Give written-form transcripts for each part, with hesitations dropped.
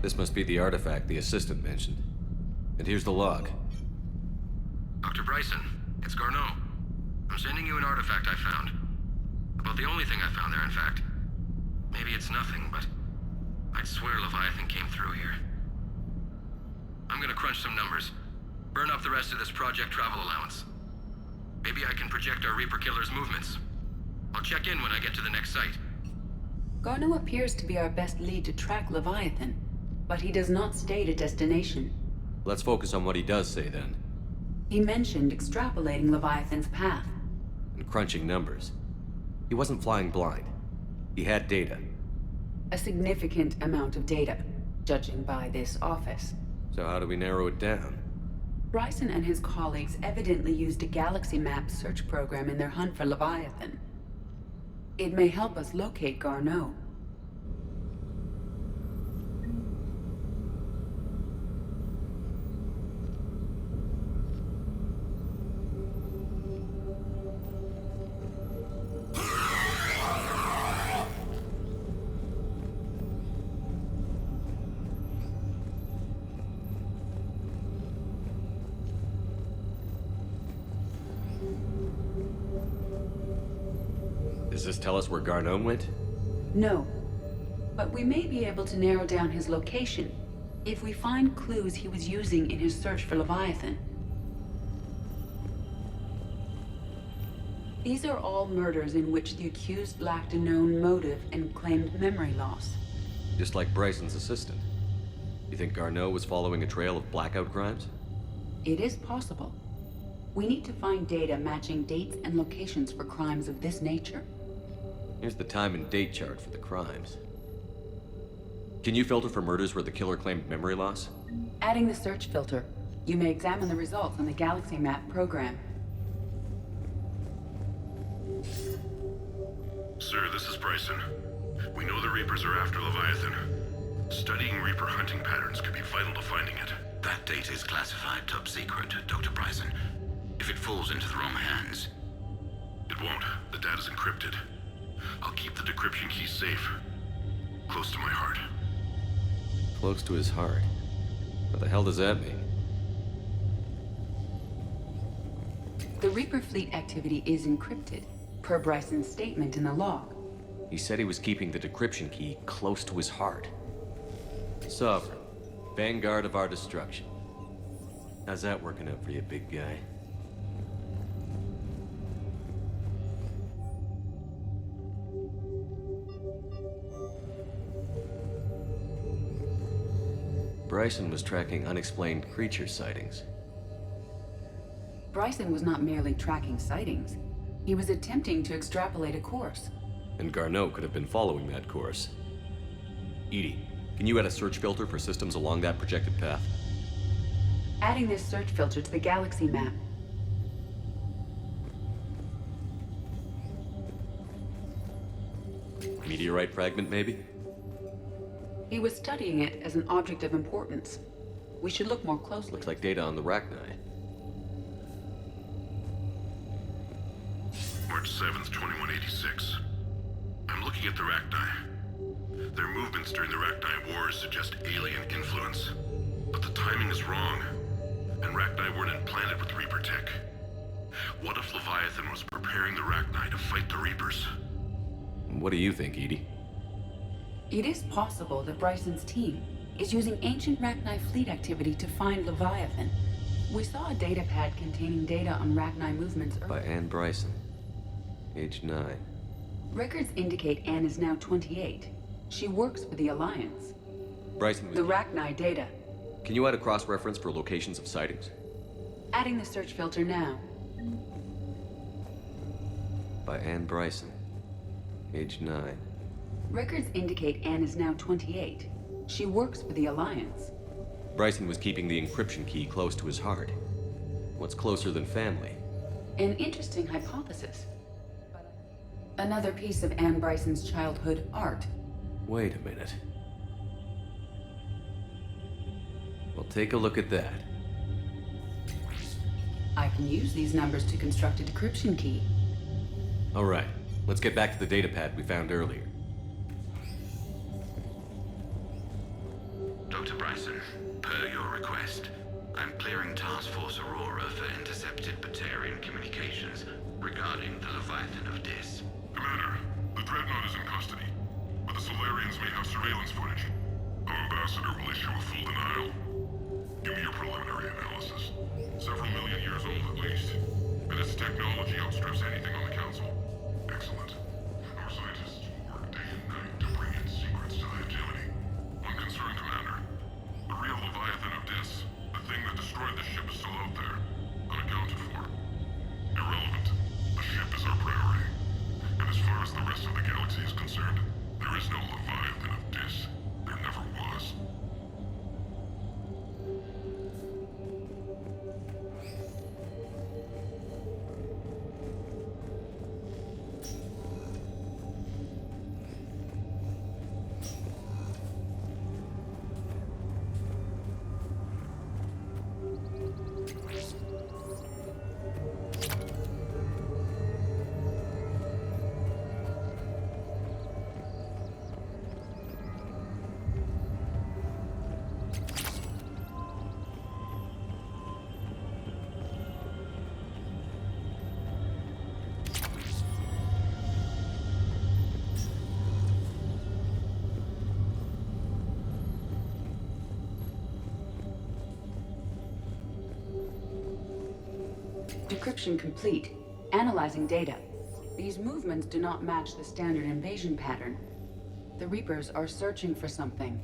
This must be the artifact the assistant mentioned. And here's the log. Dr. Bryson, it's Garneau. I'm sending you an artifact I found. About the only thing I found there, in fact. Maybe it's nothing, but I'd swear Leviathan came through here. I'm gonna crunch some numbers. Burn up the rest of this project travel allowance. Maybe I can project our Reaper Killer's movements. I'll check in when I get to the next site. Garneau appears to be our best lead to track Leviathan, but he does not state a destination. Let's focus on what he does say then. He mentioned extrapolating Leviathan's path. And crunching numbers. He wasn't flying blind. He had data. A significant amount of data, judging by this office. So how do we narrow it down? Bryson and his colleagues evidently used a galaxy map search program in their hunt for Leviathan. It may help us locate Garneau. Does this tell us where Garneau went? No, but we may be able to narrow down his location if we find clues he was using in his search for Leviathan. These are all murders in which the accused lacked a known motive and claimed memory loss. Just like Bryson's assistant. You think Garneau was following a trail of blackout crimes? It is possible. We need to find data matching dates and locations for crimes of this nature. Here's the time and date chart for the crimes. Can you filter for murders where the killer claimed memory loss? Adding the search filter, you may examine the results on the Galaxy Map program. Sir, this is Bryson. We know the Reapers are after Leviathan. Studying Reaper hunting patterns could be vital to finding it. That data is classified top secret, Dr. Bryson. If it falls into the wrong hands... It won't. The data's encrypted. I'll keep the decryption key safe. Close to my heart. Close to his heart. What the hell does that mean? The Reaper fleet activity is encrypted, per Bryson's statement in the log. He said he was keeping the decryption key close to his heart. Sovereign, vanguard of our destruction. How's that working out for you, big guy? Bryson was tracking unexplained creature sightings. Bryson was not merely tracking sightings. He was attempting to extrapolate a course. And Garneau could have been following that course. Edie, can you add a search filter for systems along that projected path? Adding this search filter to the Galaxy Map. Meteorite fragment, maybe? He was studying it as an object of importance. We should look more closely. Looks like data on the Rachni. March 7th, 2186. I'm looking at the Rachni. Their movements during the Rachni Wars suggest alien influence. But the timing is wrong. And Rachni weren't implanted with Reaper tech. What if Leviathan was preparing the Rachni to fight the Reapers? What do you think, Edie? It is possible that Bryson's team is using ancient Rachni fleet activity to find Leviathan. We saw a data pad containing data on Rachni movements By earlier. Anne Bryson. Age 9. Records indicate Anne is now 28. She works for the Alliance. Bryson was... The Rachni data. Can you add a cross-reference for locations of sightings? Adding the search filter now. By Anne Bryson. Age 9. Records indicate Anne is now 28. She works for the Alliance. Bryson was keeping the encryption key close to his heart. What's closer than family? An interesting hypothesis. Another piece of Anne Bryson's childhood art. Wait a minute. Well, take a look at that. I can use these numbers to construct a decryption key. All right, let's get back to the data pad we found earlier. Dr. Bryson. Per your request, I'm clearing Task Force Aurora for intercepted Batarian communications regarding the Leviathan of Dis. Commander, the Dreadnought is in custody, but the Solarians may have surveillance footage. Our ambassador will issue a full denial. Give me your preliminary analysis. Several million years old at least, and its technology outstrips anything on the Council. Excellent. Our scientists will work day and night to bring in secrets to the Agility. One concern, Commander. The real Leviathan of Dis, the thing that destroyed the ship, is still out there, unaccounted for. Irrelevant. The ship is our priority. And as far as the rest of the galaxy is concerned, there is no Leviathan of Dis. There never was. Decryption complete. Analyzing data. These movements do not match the standard invasion pattern. The Reapers are searching for something.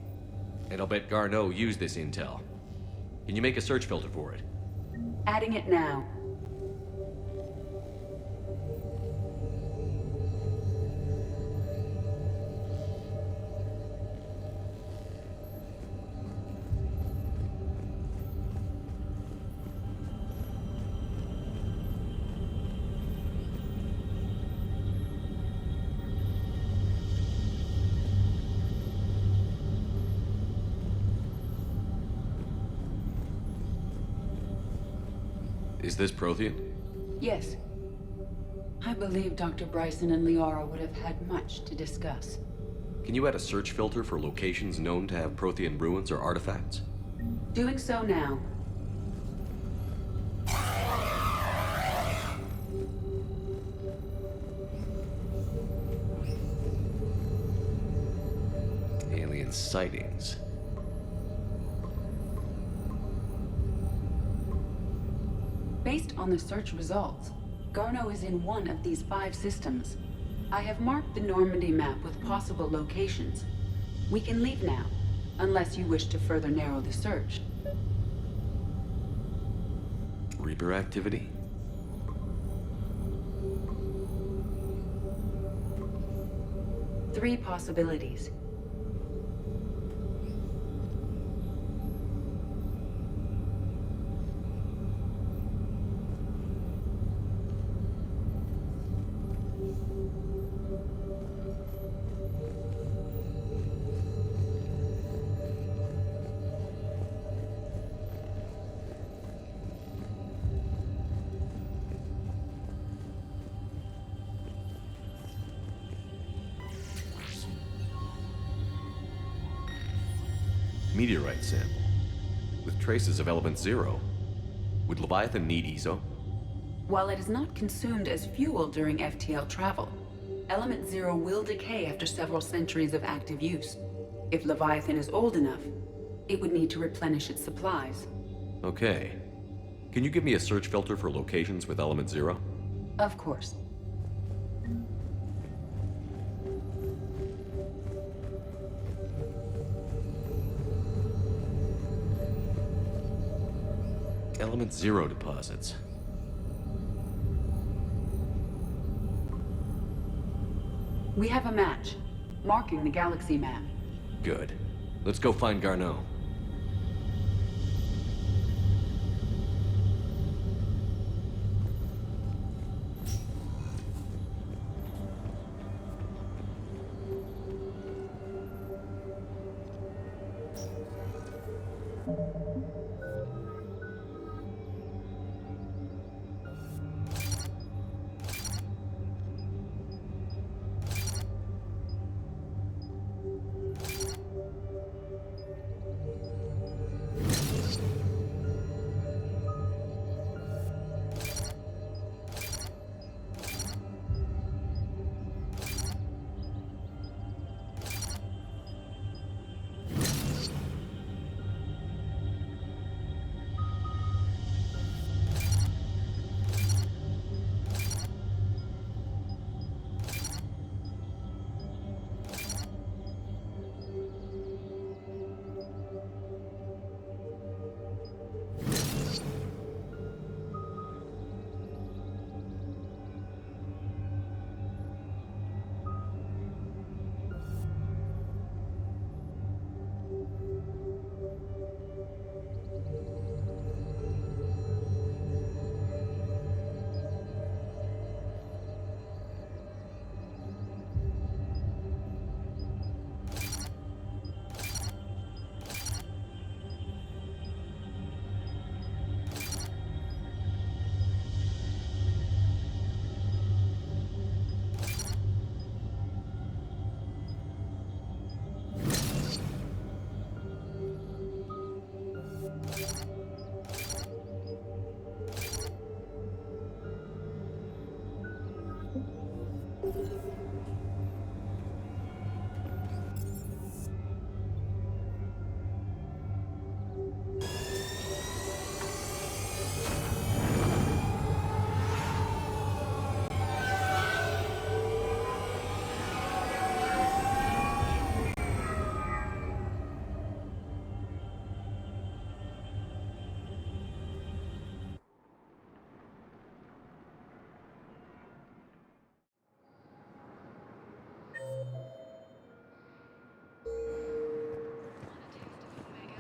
And I'll bet Garneau used this intel. Can you make a search filter for it? Adding it now. Is this Prothean? Yes. I believe Dr. Bryson and Liara would have had much to discuss. Can you add a search filter for locations known to have Prothean ruins or artifacts? Doing so now. Alien sightings. Based on the search results, Garneau is in one of these 5 systems. I have marked the Normandy map with possible locations. We can leave now, unless you wish to further narrow the search. Reaper activity? Three possibilities. Meteorite sample, with traces of element 0. Would Leviathan need ESO? While it is not consumed as fuel during FTL travel, element 0 will decay after several centuries of active use. If Leviathan is old enough, it would need to replenish its supplies. Okay. Can you give me a search filter for locations with element 0? Of course. Element 0 deposits. We have a match, marking the galaxy map. Good. Let's go find Garneau.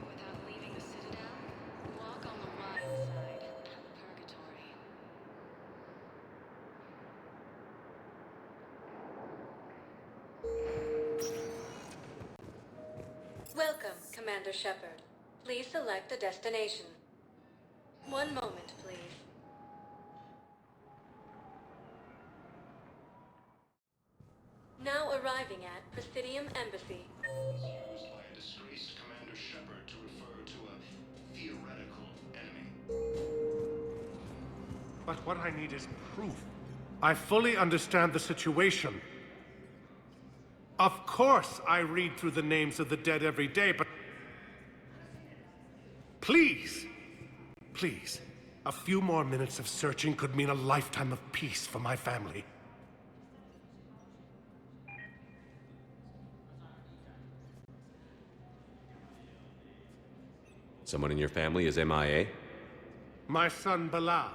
Without leaving the Citadel, walk on the mild side. Purgatory. Welcome, Commander Shepard. Please select a destination. One moment, please. Now arriving at Presidium Embassy. Used by a disgraced Commander Shepard to refer to a theoretical enemy. But what I need is proof. I fully understand the situation. Of course I read through the names of the dead every day, but... Please! Please. A few more minutes of searching could mean a lifetime of peace for my family. Someone in your family is MIA? My son, Bilal.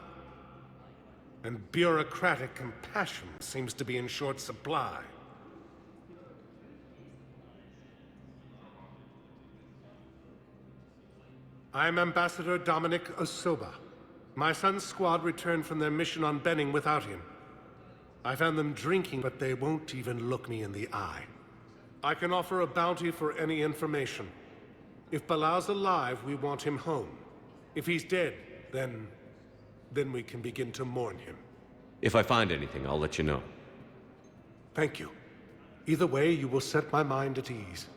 And bureaucratic compassion seems to be in short supply. I'm Ambassador Dominic Osoba. My son's squad returned from their mission on Benning without him. I found them drinking, but they won't even look me in the eye. I can offer a bounty for any information. If Bilal's alive, we want him home. If he's dead, then we can begin to mourn him. If I find anything, I'll let you know. Thank you. Either way, you will set my mind at ease.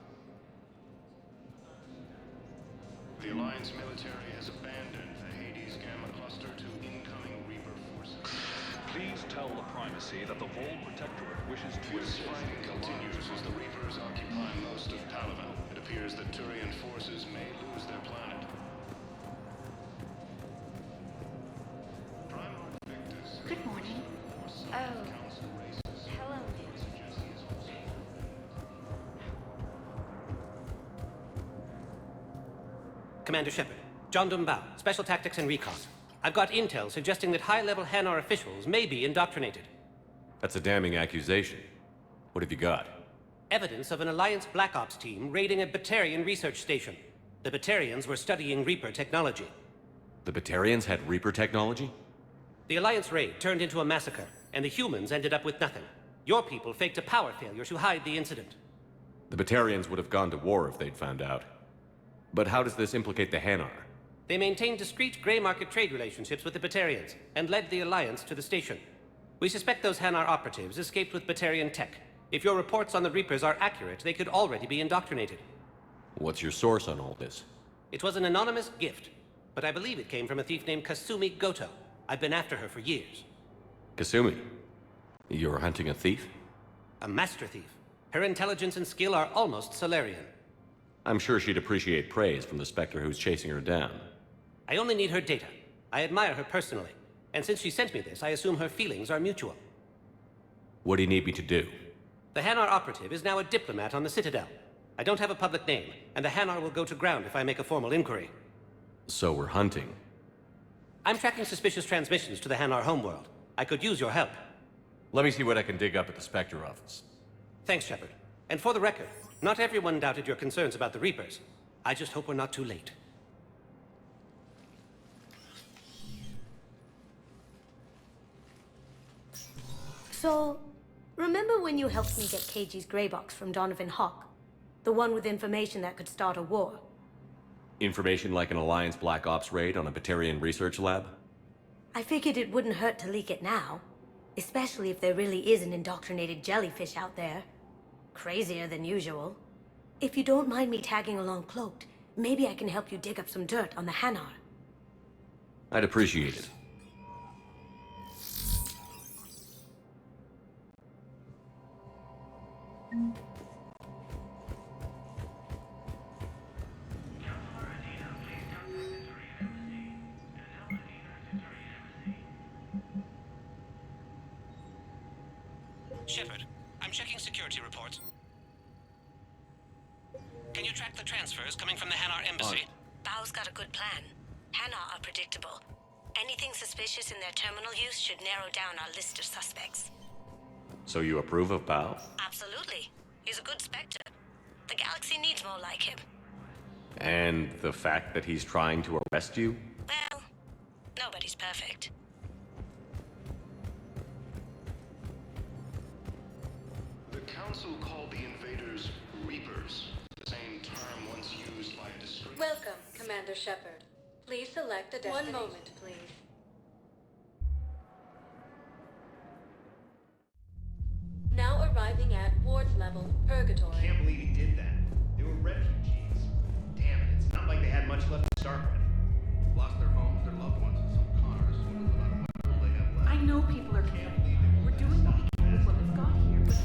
The Alliance military has abandoned the Hades Gamma cluster to incoming Reaper forces. Please tell the Primacy that the Vol Protectorate wishes to This assist fighting the continues as the Reapers occupy most of Palaven. It appears that Turian forces may lose their planet. Primarch Victus. Good morning. Oh, hello, ma'am. Commander Shepard, John Dumbao, Special Tactics and Recon. I've got intel suggesting that high-level Hanar officials may be indoctrinated. That's a damning accusation. What have you got? Evidence of an Alliance Black Ops team raiding a Batarian research station. The Batarians were studying Reaper technology. The Batarians had Reaper technology? The Alliance raid turned into a massacre, and the humans ended up with nothing. Your people faked a power failure to hide the incident. The Batarians would have gone to war if they'd found out. But how does this implicate the Hanar? They maintained discreet gray market trade relationships with the Batarians, and led the Alliance to the station. We suspect those Hanar operatives escaped with Batarian tech. If your reports on the Reapers are accurate, they could already be indoctrinated. What's your source on all this? It was an anonymous gift, but I believe it came from a thief named Kasumi Goto. I've been after her for years. Kasumi? You're hunting a thief? A master thief. Her intelligence and skill are almost Solarian. I'm sure she'd appreciate praise from the Spectre who's chasing her down. I only need her data. I admire her personally. And since she sent me this, I assume her feelings are mutual. What do you need me to do? The Hanar operative is now a diplomat on the Citadel. I don't have a public name, and the Hanar will go to ground if I make a formal inquiry. So we're hunting. I'm tracking suspicious transmissions to the Hanar homeworld. I could use your help. Let me see what I can dig up at the Spectre office. Thanks, Shepard. And for the record, not everyone doubted your concerns about the Reapers. I just hope we're not too late. So, remember when you helped me get KG's grey box from Donovan Hawk? The one with information that could start a war? Information like an Alliance Black Ops raid on a Batarian research lab? I figured it wouldn't hurt to leak it now. Especially if there really is an indoctrinated jellyfish out there. Crazier than usual. If you don't mind me tagging along cloaked, Maybe I can help you dig up some dirt on the Hanar. I'd appreciate it. Shepard, I'm checking security reports. Can you track the transfers coming from the Hanar embassy? Bao's got a good plan. Hanar are predictable. Anything suspicious in their terminal use should narrow down our list of suspects. So you approve of Bao? Absolutely. He's a good Spectre. The galaxy needs more like him. And the fact that he's trying to arrest you? Well, nobody's perfect. The Council called the invaders Reapers, the same term once used by discreet... Welcome, Commander Shepard. Please select a destination. 1 moment, please. Now arriving at Ward level, Purgatory. Can't believe he did that. They were refugees. Damn it, it's not like they had much left to start with. Lost their homes, their loved ones, and some connors who knew about what little they have left. I know people are complaining. We're doing what we can with what we've got here, but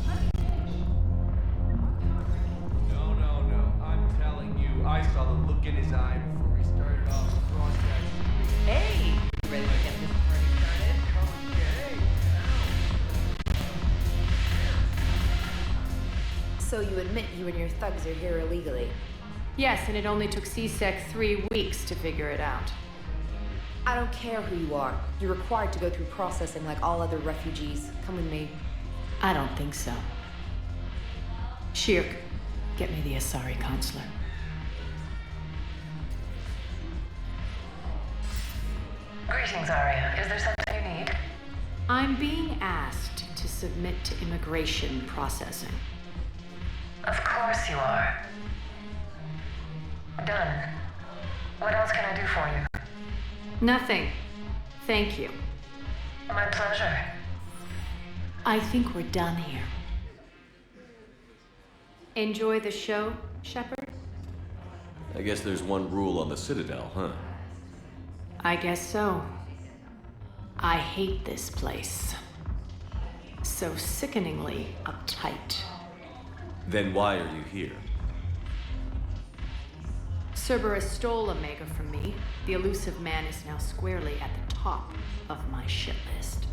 let me finish. No. I'm telling you, I saw the look in his eye before we started off across that street. Hey! You ready to get this party started? Okay. So you admit you and your thugs are here illegally? Yes, and it only took C-Sec 3 weeks to figure it out. I don't care who you are. You're required to go through processing like all other refugees. Come with me. I don't think so. Shirk, get me the Asari consular. Greetings, Arya. Is there something you need? I'm being asked to submit to immigration processing. Of course you are. Done. What else can I do for you? Nothing. Thank you. My pleasure. I think we're done here. Enjoy the show, Shepard? I guess there's one rule on the Citadel, huh? I guess so. I hate this place. So sickeningly uptight. Then why are you here? Cerberus stole Omega from me. The elusive man is now squarely at the top of my shit list.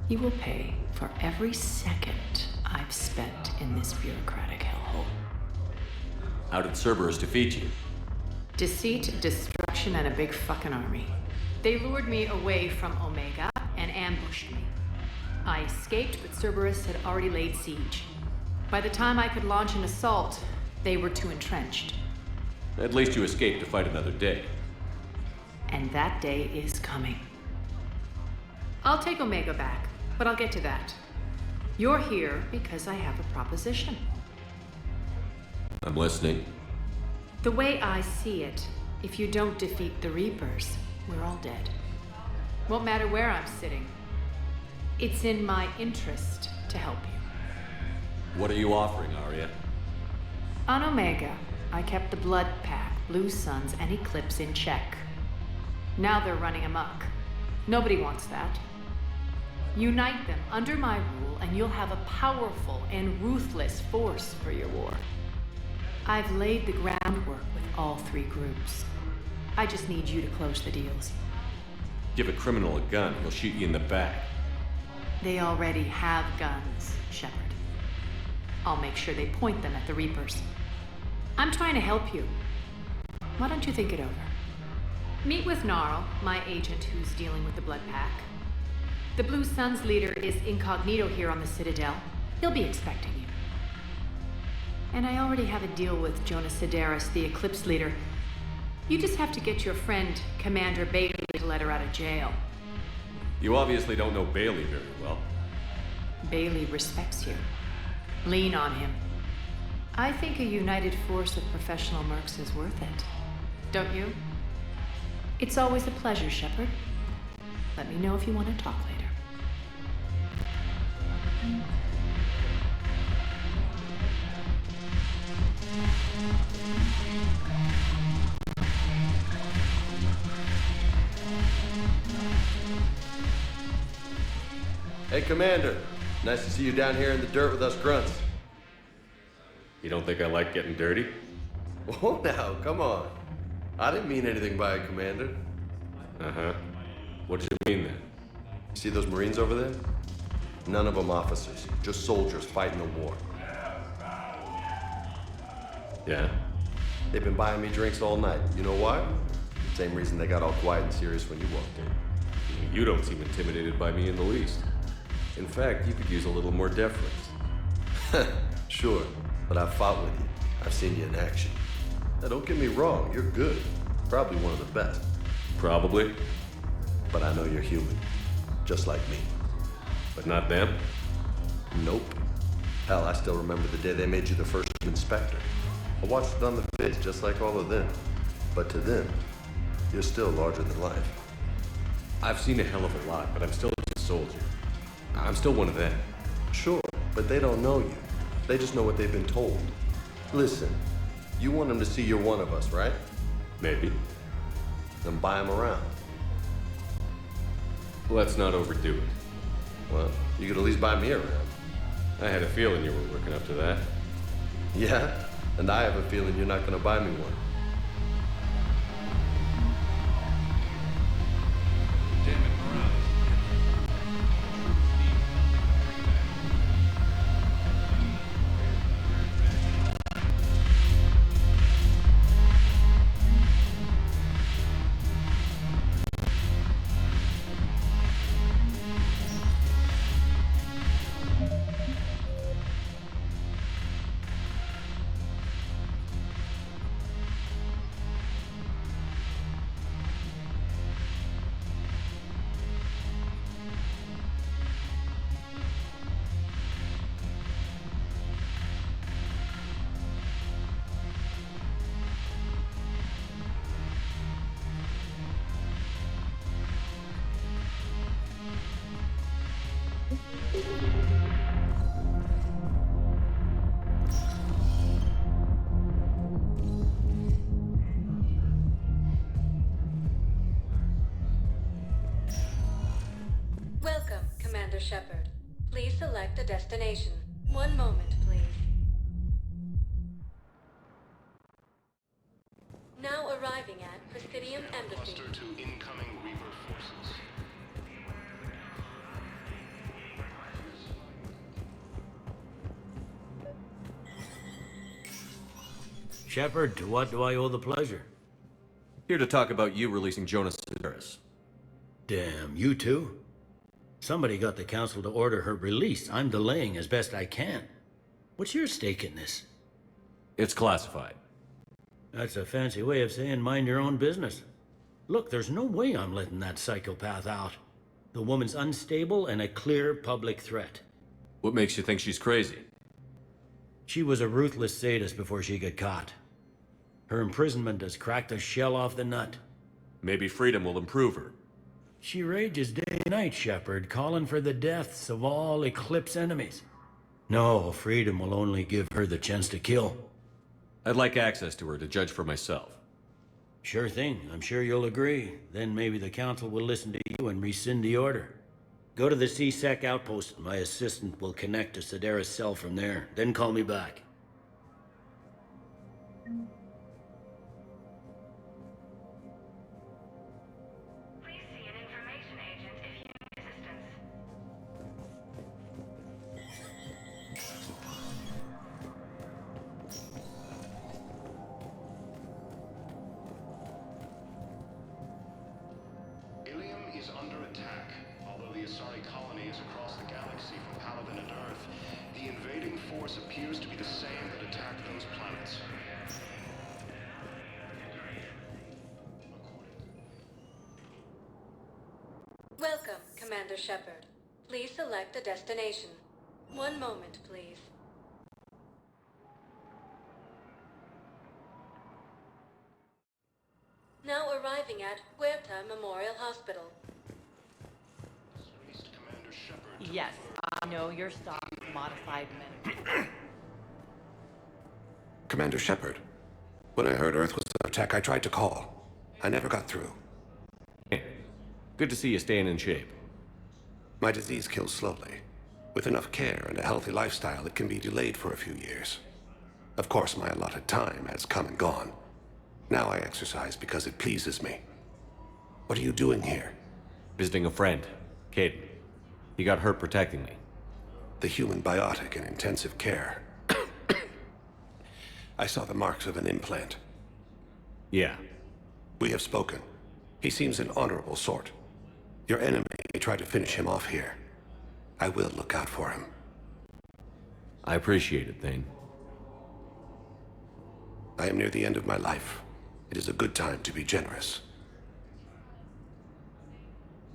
He will pay for every second I've spent in this bureaucratic hellhole. How did Cerberus defeat you? Deceit, destruction, and a big fucking army. They lured me away from Omega and ambushed me. I escaped, but Cerberus had already laid siege. By the time I could launch an assault, they were too entrenched. At least you escaped to fight another day. And that day is coming. I'll take Omega back, but I'll get to that. You're here because I have a proposition. I'm listening. The way I see it, if you don't defeat the Reapers, we're all dead. Won't matter where I'm sitting. It's in my interest to help you. What are you offering, Arya? On Omega, I kept the Blood Pack, Blue Suns, and Eclipse in check. Now they're running amok. Nobody wants that. Unite them under my rule, and you'll have a powerful and ruthless force for your war. I've laid the groundwork with all three groups. I just need you to close the deals. Give a criminal a gun, he'll shoot you in the back. They already have guns, Shepard. I'll make sure they point them at the Reapers. I'm trying to help you. Why don't you think it over? Meet with Gnarl, my agent who's dealing with the Blood Pack. The Blue Suns leader is incognito here on the Citadel. He'll be expecting you. And I already have a deal with Jonas Sidaris, the Eclipse leader. You just have to get your friend, Commander Bailey, to let her out of jail. You obviously don't know Bailey very well. Bailey respects you. Lean on him. I think a united force of professional mercs is worth it. Don't you? It's always a pleasure, Shepard. Let me know if you want to talk later. Hey, Commander. Nice to see you down here in the dirt with us grunts. You don't think I like getting dirty? Oh, now, come on. I didn't mean anything by it, Commander. Uh-huh. What did you mean then? See those Marines over there? None of them officers, just soldiers fighting a war. Yeah? They've been buying me drinks all night. You know why? Same reason they got all quiet and serious when you walked in. You don't seem intimidated by me in the least. In fact, you could use a little more deference. Sure, but I've fought with you. I've seen you in action. Now, don't get me wrong, you're good. Probably one of the best. Probably. But I know you're human. Just like me. But not them? Nope. Hell, I still remember the day they made you the first inspector. I watched it on the vids, just like all of them. But to them, you're still larger than life. I've seen a hell of a lot, but I'm still just a soldier. I'm still one of them. Sure, but they don't know you. They just know what they've been told. Listen, you want them to see you're one of us, right? Maybe. Then buy them around. Let's not overdo it. Well, you could at least buy me around. I had a feeling you were working up to that. Yeah? And I have a feeling you're not gonna buy me one. Welcome, Commander Shepard. Please select a destination. One moment, please. Now arriving at Presidium Embassy. Cluster to incoming Reaper forces. Shepard, to what do I owe the pleasure? Here to talk about you releasing Jonas Sedaris. Damn, you too? Somebody got the council to order her release. I'm delaying as best I can. What's your stake in this? It's classified. That's a fancy way of saying mind your own business. Look, there's no way I'm letting that psychopath out. The woman's unstable and a clear public threat. What makes you think she's crazy? She was a ruthless sadist before she got caught. Her imprisonment has cracked the shell off the nut. Maybe freedom will improve her. She rages day and night, Shepard, calling for the deaths of all Eclipse enemies. No, freedom will only give her the chance to kill. I'd like access to her to judge for myself. Sure thing. I'm sure you'll agree. Then maybe the council will listen to you and rescind the order. Go to the C-Sec outpost. My assistant will connect to Sedaris' cell from there. Then call me back. Appears to be the same that attacked those planets. Welcome, Commander Shepard. Please select a destination. One moment, please. Now arriving at Huerta Memorial Hospital. Yes, I know your stock modified men. Commander Shepard, when I heard Earth was under attack, I tried to call. I never got through. Good to see you staying in shape. My disease kills slowly. With enough care and a healthy lifestyle, it can be delayed for a few years. Of course, my allotted time has come and gone. Now I exercise because it pleases me. What are you doing here? Visiting a friend, Caden. He got hurt protecting me. The human biotic in intensive care. I saw the marks of an implant. Yeah. We have spoken. He seems an honorable sort. Your enemy may try to finish him off here. I will look out for him. I appreciate it, Thane. I am near the end of my life. It is a good time to be generous.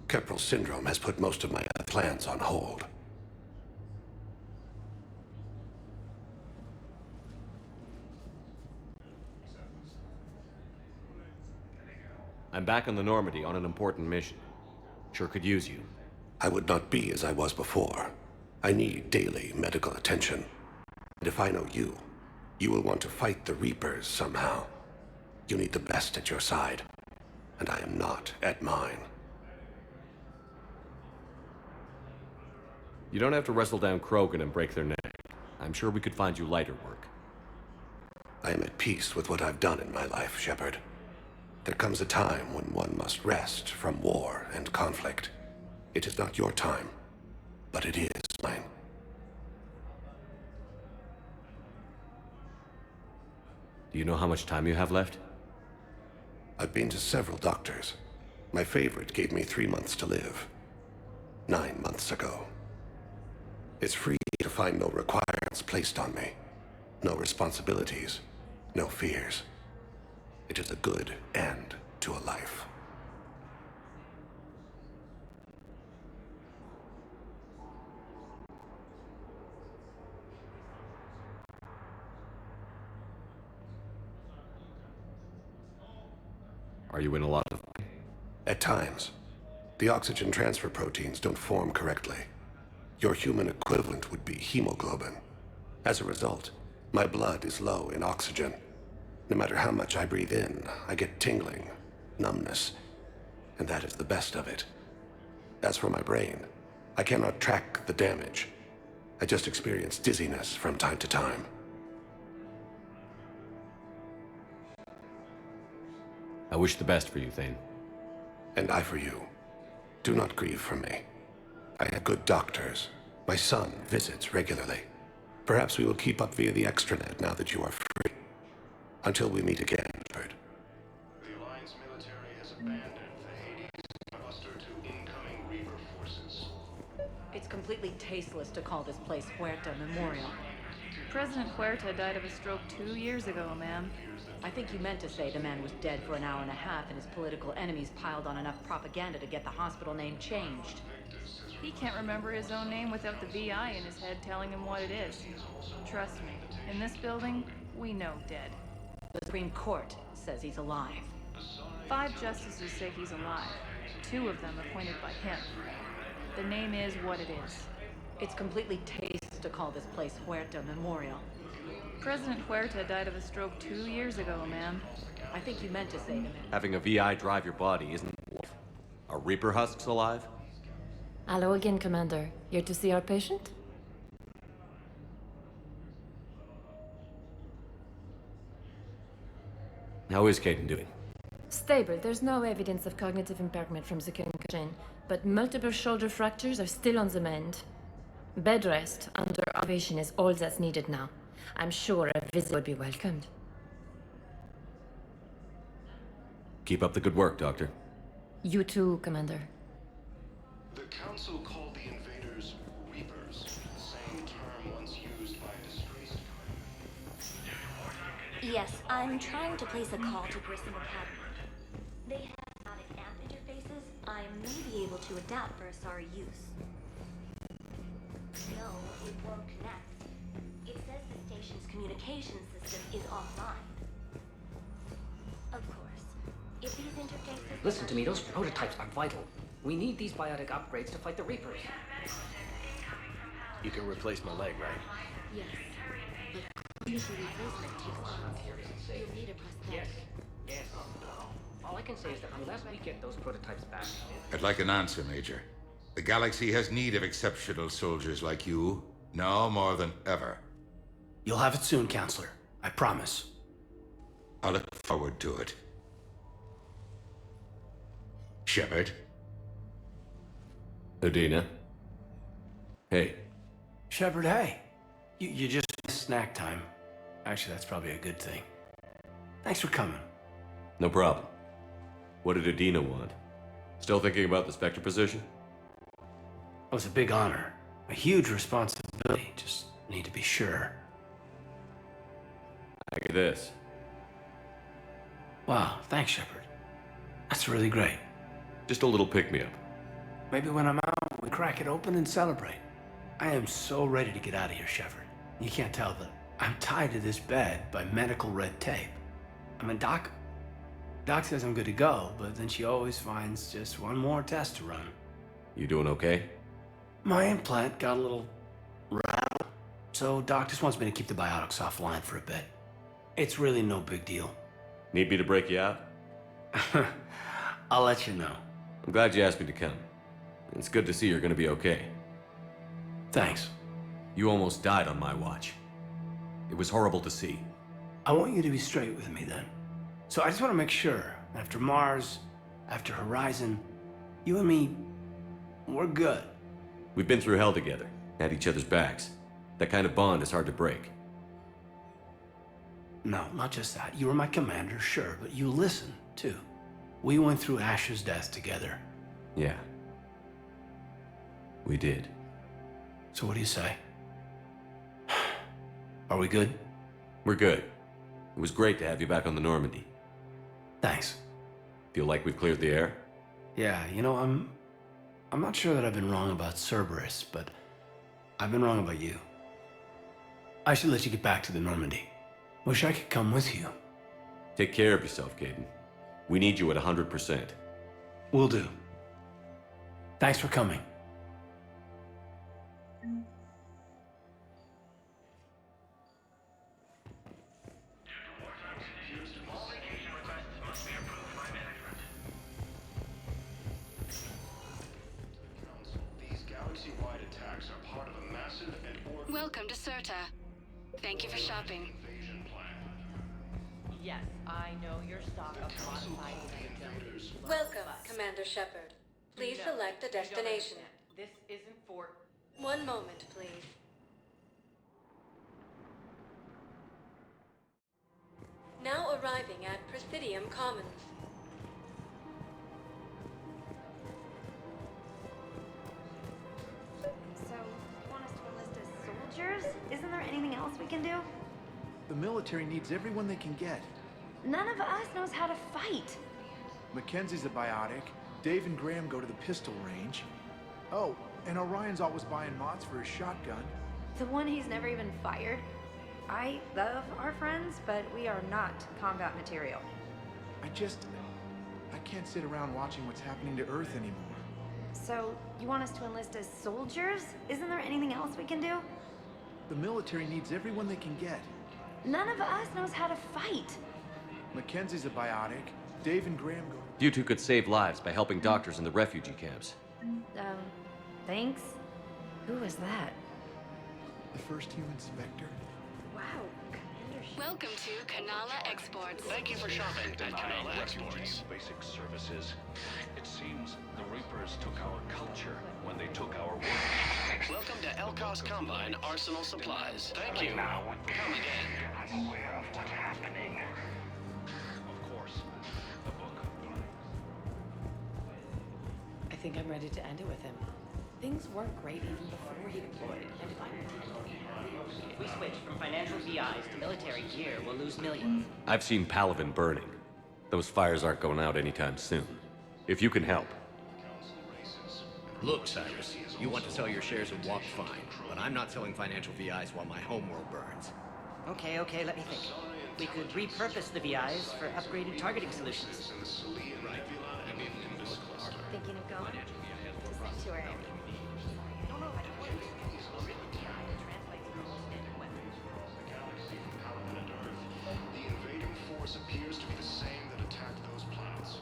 Keprel syndrome has put most of my other plans on hold. I'm back on the Normandy on an important mission. Sure could use you. I would not be as I was before. I need daily medical attention. And if I know you, you will want to fight the Reapers somehow. You need the best at your side, and I am not at mine. You don't have to wrestle down Krogan and break their neck. I'm sure we could find you lighter work. I am at peace with what I've done in my life, Shepard. There comes a time when one must rest from war and conflict. It is not your time, but it is mine. Do you know how much time you have left? I've been to several doctors. My favorite gave me 3 months to live. 9 months ago. It's free to find no requirements placed on me. No responsibilities. No fears. It is a good end to a life. Are you in a lot of... At times. The oxygen transfer proteins don't form correctly. Your human equivalent would be hemoglobin. As a result, my blood is low in oxygen. No matter how much I breathe in, I get tingling, numbness, and that is the best of it. As for my brain, I cannot track the damage. I just experience dizziness from time to time. I wish the best for you, Thane. And I for you. Do not grieve for me. I have good doctors. My son visits regularly. Perhaps we will keep up via the extranet now that you are free. Until we meet again, Shepard. The Alliance military has abandoned the Hades cluster to incoming Reaper forces. It's completely tasteless to call this place Huerta Memorial. President Huerta died of a stroke 2 years ago, ma'am. I think you meant to say the man was dead for an hour and a half and his political enemies piled on enough propaganda to get the hospital name changed. He can't remember his own name without the VI in his head telling him what it is. Trust me, in this building, we know dead. The Supreme Court says he's alive. 5 justices say he's alive. 2 of them appointed by him. The name is what it is. It's completely tasteless to call this place Huerta Memorial. President Huerta died of a stroke 2 years ago, ma'am. I think you meant to say to me. Having a VI drive your body isn't... Are Reaper husks alive? Hello again, Commander. Here to see our patient? How is Caden doing? Stable. There's no evidence of cognitive impairment from the concussion, but multiple shoulder fractures are still on the mend. Bed rest under observation is all that's needed now. I'm sure a visit would be welcomed. Keep up the good work, Doctor. You too, Commander. The Council called the invaders Reapers, the same term once used by a disgraced Yes, I'm trying to place a call to Grissom Academy. They have static amp interfaces I may be able to adapt for Asari use. No, it won't connect. It says the station's communication system is offline. Of course, if these interfaces... Listen to me, those prototypes are vital. We need these biotic upgrades to fight the Reapers. You can replace my leg, right? Yes. But tissue replacement takes months. You'll need a prosthetic. Yes. All I can say is that unless we get those prototypes back... I'd like an answer, Major. The galaxy has need of exceptional soldiers like you, now more than ever. You'll have it soon, Counselor. I promise. I look forward to it. Shepard? Udina? Hey. Shepard, hey. You just missed snack time. Actually, that's probably a good thing. Thanks for coming. No problem. What did Udina want? Still thinking about the Spectre position? It was a big honor. A huge responsibility. Just need to be sure. I get this. Wow, thanks, Shepard. That's really great. Just a little pick-me-up. Maybe when I'm out, we crack it open and celebrate. I am so ready to get out of here, Shepard. You can't tell that I'm tied to this bed by medical red tape. I mean, Doc says I'm good to go, but then she always finds just one more test to run. You doing okay? My implant got a little rattled, so Doc just wants me to keep the biotics offline for a bit. It's really no big deal. Need me to break you out? I'll let you know. I'm glad you asked me to come. It's good to see you're gonna be okay. Thanks. You almost died on my watch. It was horrible to see. I want you to be straight with me then. So I just want to make sure, after Mars, after Horizon, you and me, we're good. We've been through hell together, had each other's backs. That kind of bond is hard to break. No, not just that. You were my commander, sure, but you listen, too. We went through Ash's death together. Yeah. We did. So what do you say? Are we good? We're good. It was great to have you back on the Normandy. Thanks. Feel like we've cleared the air? Yeah, you know, I'm not sure that I've been wrong about Cerberus, but I've been wrong about you. I should let you get back to the Normandy. Wish I could come with you. Take care of yourself, Caden. We need you at 100%. Will do. Thanks for coming. Welcome to Serta. Thank you for shopping. Yes, I know your stock of modified systems. Welcome, Commander Shepard. Please select a destination. This isn't for... One moment, please. Now arriving at Presidium Commons. Isn't there anything else we can do? The military needs everyone they can get. None of us knows how to fight. Mackenzie's a biotic. Dave and Graham go to the pistol range. Oh, and Orion's always buying mods for his shotgun. The one he's never even fired. I love our friends, but we are not combat material. I can't sit around watching what's happening to Earth anymore. So, you want us to enlist as soldiers? Isn't there anything else we can do? The military needs everyone they can get. None of us knows how to fight. Mackenzie's a biotic. Dave and Graham go... You two could save lives by helping doctors in the refugee camps. Thanks? Who was that? The first human Spectre. Wow. Welcome to Kanala Exports. Thank you for shopping at Kanala Exports. Basic services. It seems the Reapers took our culture when they took our work. Welcome to Elkos Combine Arsenal Supplies. Thank you. Come again. I'm aware of what's happening. Of course, the book. I think I'm ready to end it with him. Things weren't great even before he deployed, and if we switch from financial VIs to military gear, we'll lose millions. I've seen Palaven burning. Those fires aren't going out anytime soon. If you can help. Look, Cyrus, you want to sell your shares and walk fine, but I'm not selling financial VIs while my homeworld burns. Okay, let me think. We could repurpose the VIs for upgraded targeting solutions. Thinking of going? To Sanctuary. The invading force appears to be the same that attacked those planets.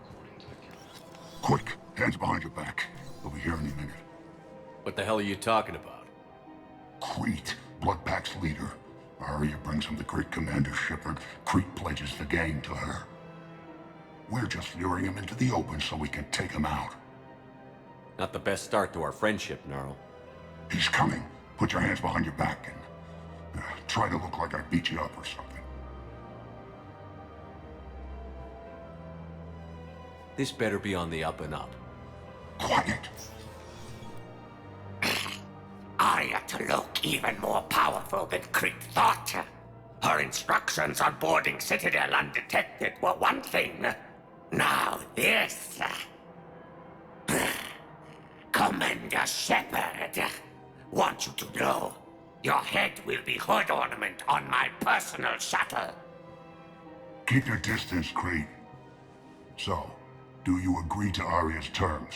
According to the Quick, hands behind your back. We'll be here any minute. What the hell are you talking about? Crete, Bloodpack's leader. Arya brings him the great Commander Shepard. Crete pledges the gang to her. We're just luring him into the open so we can take him out. Not the best start to our friendship, Gnarl. He's coming. Put your hands behind your back and try to look like I beat you up or something. This better be on the up and up. Quiet. Arya to look even more powerful than Crete thought. Her instructions on boarding Citadel undetected were one thing. Now this. Commander Shepard, want you to know, your head will be hood ornament on my personal shuttle. Keep your distance, Crete. So, do you agree to Arya's terms?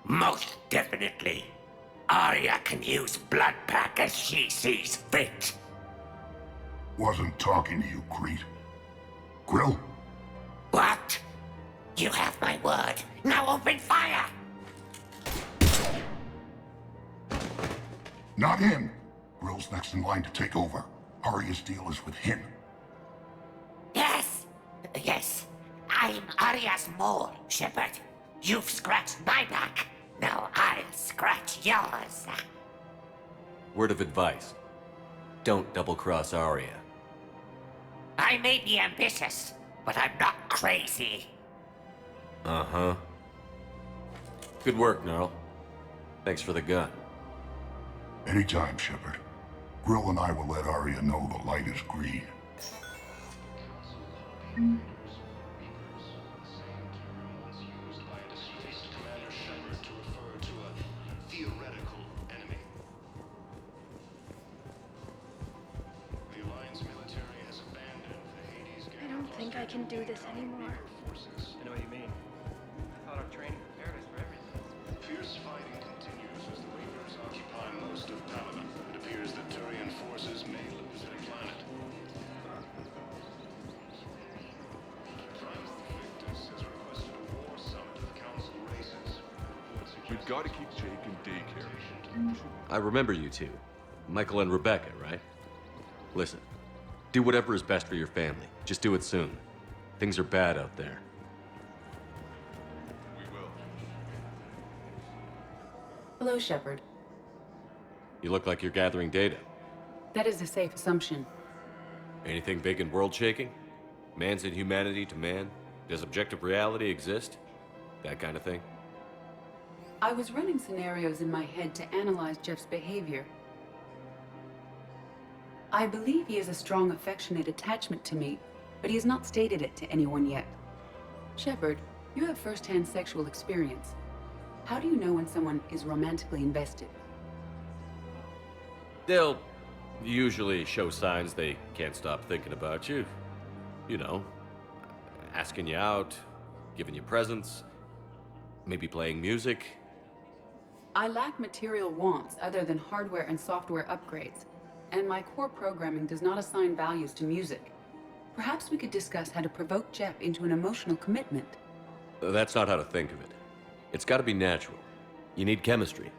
Most definitely. Arya can use Bloodpack as she sees fit. Wasn't talking to you, Crete. Grill? What? You have my word. Now open fire! Not him. Grill's next in line to take over. Arya's deal is with him. Yes. I'm Arya's mole, Shepard. You've scratched my back. Now I'll scratch yours. Word of advice. Don't double-cross Arya. I may be ambitious, but I'm not crazy. Uh-huh. Good work, Gnarl. Thanks for the gun. Anytime, Shepard. Grill and I will let Arya know the light is green. Theoretical enemy. The Alliance military has abandoned the Hades gang. I don't think I can do this anymore. I know what you mean. I thought our training prepared us for everything. Fierce fighting continues as the Reapers occupy most of Paladin. It appears that Turian forces may lose their planet. Primal Victus has requested a war summit of council races. We've got to keep Jake in daycare. I remember you two. Michael and Rebecca, right? Listen, do whatever is best for your family. Just do it soon. Things are bad out there. We will. Hello, Shepard. You look like you're gathering data. That is a safe assumption. Anything big and world-shaking? Man's inhumanity to man? Does objective reality exist? That kind of thing? I was running scenarios in my head to analyze Jeff's behavior. I believe he has a strong affectionate attachment to me, but he has not stated it to anyone yet. Shepard, you have first-hand sexual experience. How do you know when someone is romantically invested? They'll usually show signs they can't stop thinking about you. You know, asking you out, giving you presents, maybe playing music. I lack material wants other than hardware and software upgrades, and my core programming does not assign values to music. Perhaps we could discuss how to provoke Jeff into an emotional commitment. That's not how to think of it. It's got to be natural. You need chemistry.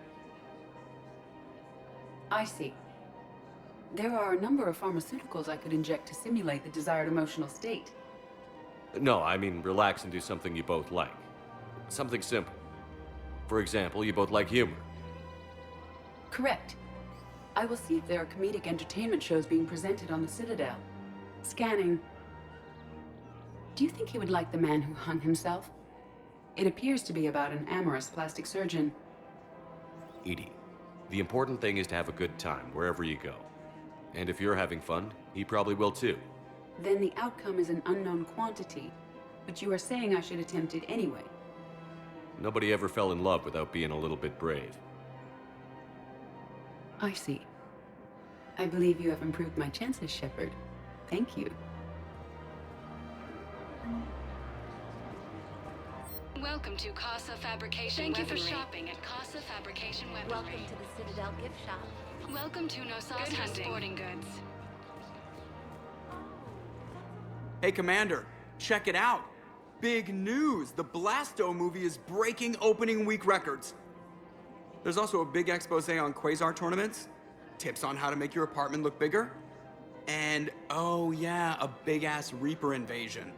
I see. There are a number of pharmaceuticals I could inject to simulate the desired emotional state. No, I mean relax and do something you both like. Something simple. For example, you both like humor. Correct. I will see if there are comedic entertainment shows being presented on the Citadel. Scanning. Do you think he would like The Man Who Hung Himself? It appears to be about an amorous plastic surgeon. Edie, the important thing is to have a good time wherever you go. And if you're having fun, he probably will too. Then the outcome is an unknown quantity. But you are saying I should attempt it anyway. Nobody ever fell in love without being a little bit brave. I see. I believe you have improved my chances, Shepard. Thank you. Welcome to Casa Fabrication. Thank you for shopping at Casa Fabrication Weaponry. Welcome to the Citadel gift shop. Welcome to Nosasa Sporting Goods. Hey, Commander, check it out. Big news! The Blasto movie is breaking opening week records. There's also a big expose on Quasar tournaments, tips on how to make your apartment look bigger, and oh yeah, a big-ass Reaper invasion.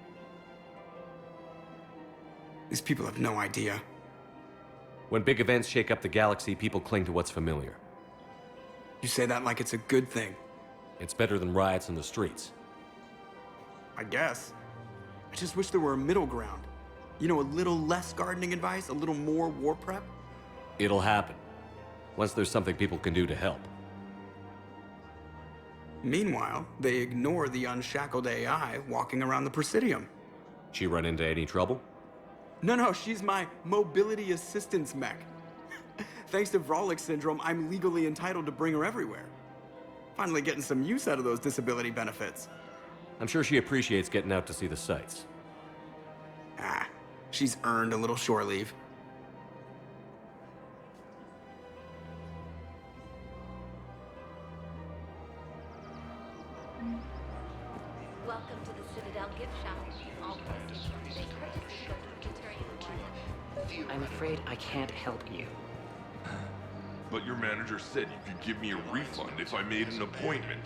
These people have no idea. When big events shake up the galaxy, people cling to what's familiar. You say that like it's a good thing. It's better than riots in the streets. I guess. I just wish there were a middle ground. You know, a little less gardening advice, a little more war prep. It'll happen. Once there's something people can do to help. Meanwhile, they ignore the unshackled AI walking around the Presidium. She run into any trouble? No, she's my mobility assistance mech. Thanks to Vrolic syndrome, I'm legally entitled to bring her everywhere. Finally getting some use out of those disability benefits. I'm sure she appreciates getting out to see the sights. She's earned a little shore leave. Welcome to the Citadel gift shop. All proceeds from today's purchases go to the Batarian. I'm afraid I can't help you. But your manager said you could give me a refund if I made an appointment.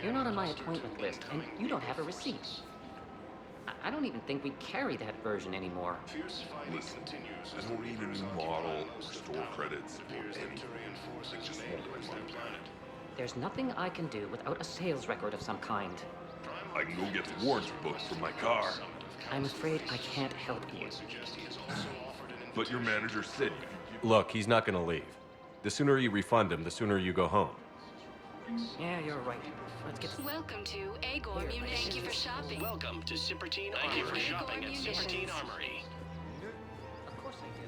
You're not on my appointment list, and you don't have a receipt. I don't even think we carry that version anymore. Listen, I don't need a new model or store credits or anything. I just want my money back. There's nothing I can do without a sales record of some kind. I can go get the warranty book for my car. I'm afraid I can't help you. But your manager said you could give... Look, he's not gonna leave. The sooner you refund him, the sooner you go home. Yeah, you're right. Let's get... Welcome to Agor Munitions. Thank you for shopping. Welcome to Sippertine Armory. Thank you for shopping at Sippertine Armory. Of course I do.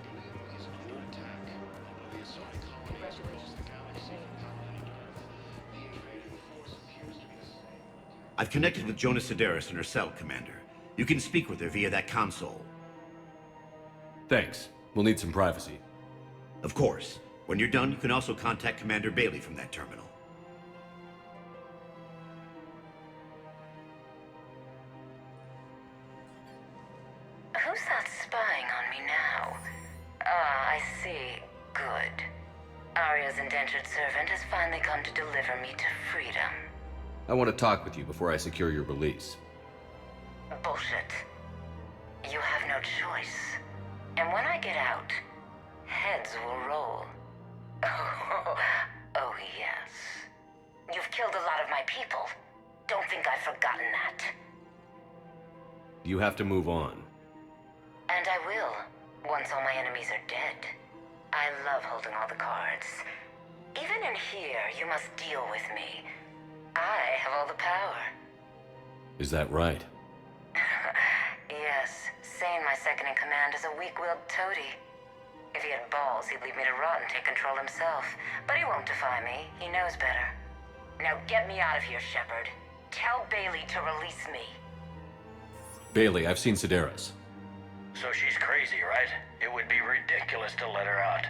I've connected with Jonas Sedaris in her cell, Commander. You can speak with her via that console. Thanks. We'll need some privacy. Of course. When you're done, you can also contact Commander Bailey from that terminal. Who's that spying on me now? Ah, I see. Good. Arya's indentured servant has finally come to deliver me to freedom. I want to talk with you before I secure your release. Bullshit. You have no choice. And when I get out, heads will roll. Oh, yes. You've killed a lot of my people. Don't think I've forgotten that. You have to move on. And I will, once all my enemies are dead. I love holding all the cards. Even in here, you must deal with me. I have all the power. Is that right? Yes, Sane, my second in command, is a weak-willed toady. If he had balls, he'd leave me to rot and take control himself. But he won't defy me. He knows better. Now get me out of here, Shepard. Tell Bailey to release me. Bailey, I've seen Sedaris. So she's crazy, right? It would be ridiculous to let her out.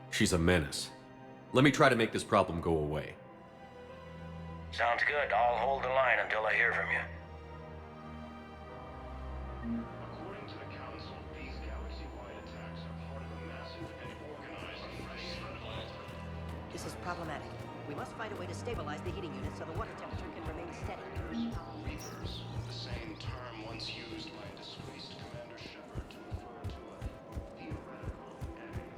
She's a menace. Let me try to make this problem go away. Sounds good. I'll hold the line until I hear from you. According to the Council, these galaxy-wide attacks are part of a massive and organized threat. This is problematic. We must find a way to stabilize the heating unit so the water temperature can remain steady. Reapers, the same term once used by a disgraced Commander Shepard to refer to a theoretical enemy.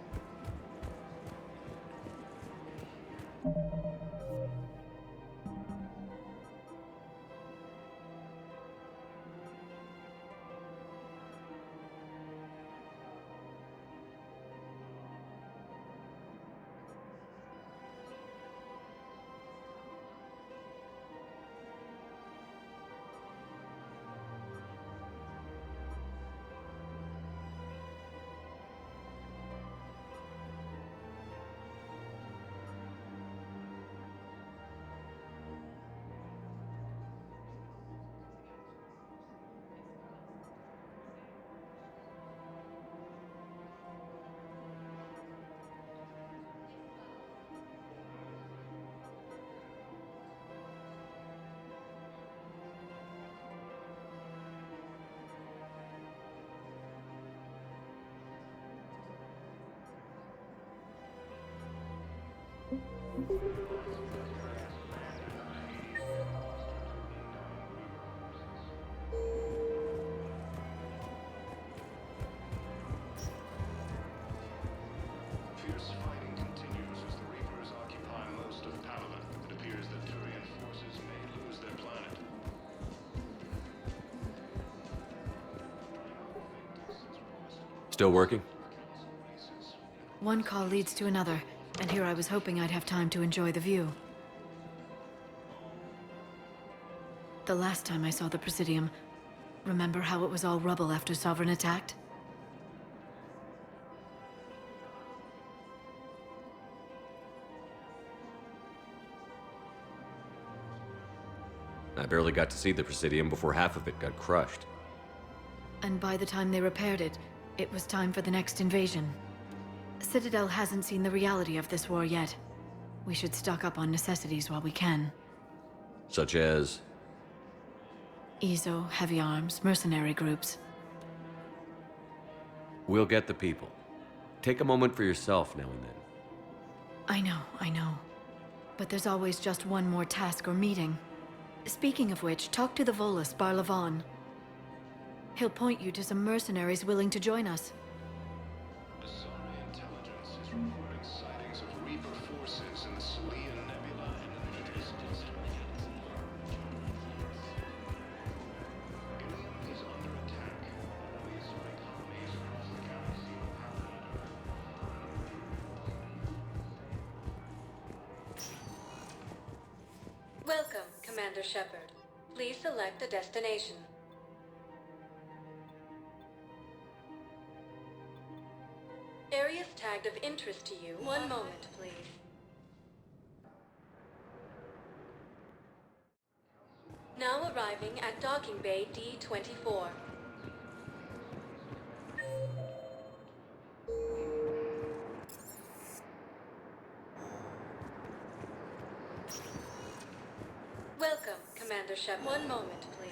Fierce fighting continues as the Reapers occupy most of Palaven. It appears that Turian forces may lose their planet. Still working? One call leads to another, and here I was hoping I'd have time to enjoy the view. The last time I saw the Presidium, remember how it was all rubble after Sovereign attacked? I barely got to see the Presidium before half of it got crushed. And by the time they repaired it, it was time for the next invasion. Citadel hasn't seen the reality of this war yet. We should stock up on necessities while we can. Such as? EZO, heavy arms, mercenary groups. We'll get the people. Take a moment for yourself now and then. I know. But there's always just one more task or meeting. Speaking of which, talk to the Volus, Barlavon. He'll point you to some mercenaries willing to join us. Asari intelligence is reporting sightings of Reaper forces in the Salian Nebula and in the distance. Ilium is under attack. We expect armies across the galaxy will power it. Welcome, Commander Shepard. Please select a destination. Areas tagged of interest to you. One moment, please. Now arriving at Docking Bay D-24. Welcome, Commander Shepard. One moment, please.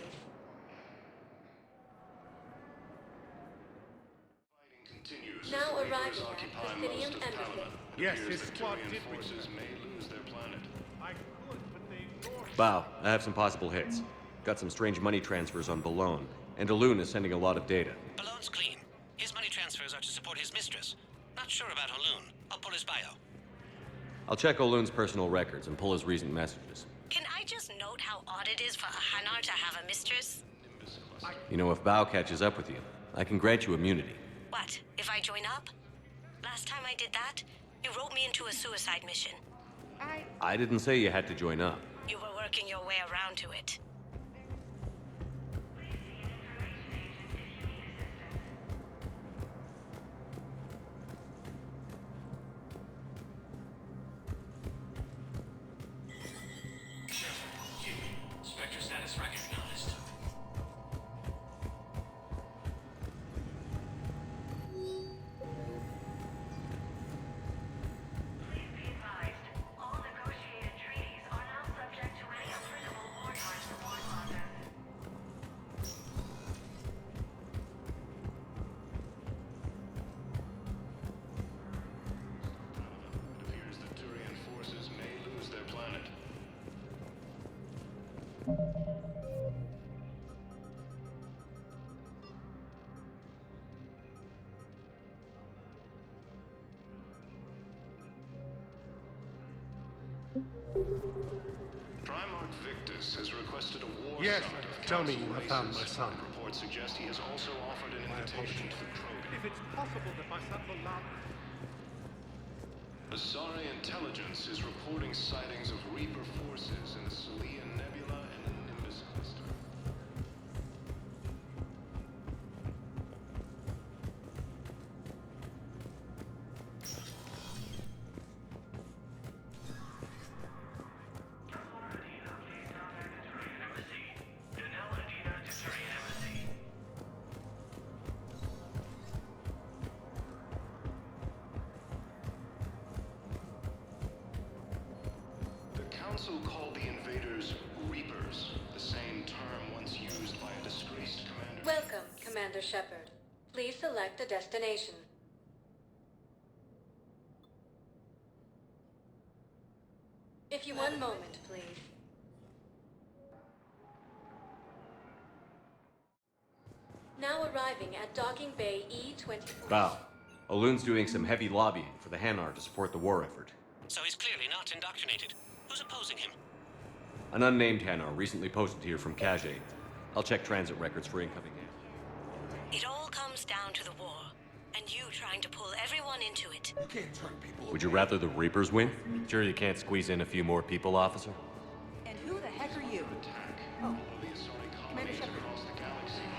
Now arriving at the Presidium Embassy. Yes, his squad forces may lose their planet. Bao, I have some possible hits. Got some strange money transfers on Balone, and Elune is sending a lot of data. Balone's clean. His money transfers are to support his mistress. Not sure about Elune. I'll pull his bio. I'll check Olune's personal records and pull his recent messages. Can I just note how odd it is for a Hanar to have a mistress? You know, if Bao catches up with you, I can grant you immunity. What, if I join up? Last time I did that, you wrote me into a suicide mission. I didn't say you had to join up. You were working your way around to it. Spectre status recognized. Primarch Victus has requested a war Yes, summit of tell me council you have found my races. son. Reports suggest he has also offered an invitation to the Krogan. If it's possible that my son will love... Asari intelligence is reporting sightings of Reaper forces in the Salian Nebula and the Nimbus cluster. Council called the invaders Reapers, the same term once used by a disgraced commander. Welcome, Commander Shepard. Please select a destination. If you one moment, please. Now arriving at Docking Bay E-24. Wow. Oloon's doing some heavy lobbying for the Hanar to support the war effort. So he's clearly not indoctrinated. Who's opposing him? An unnamed Hanar recently posted here from Cajay. I'll check transit records for incoming Hanar. It all comes down to the war, and you trying to pull everyone into it. You can't turn people. Would you rather the Reapers win? Sure you can't squeeze in a few more people, officer? And who the heck are you? Oh, Commander Shepard.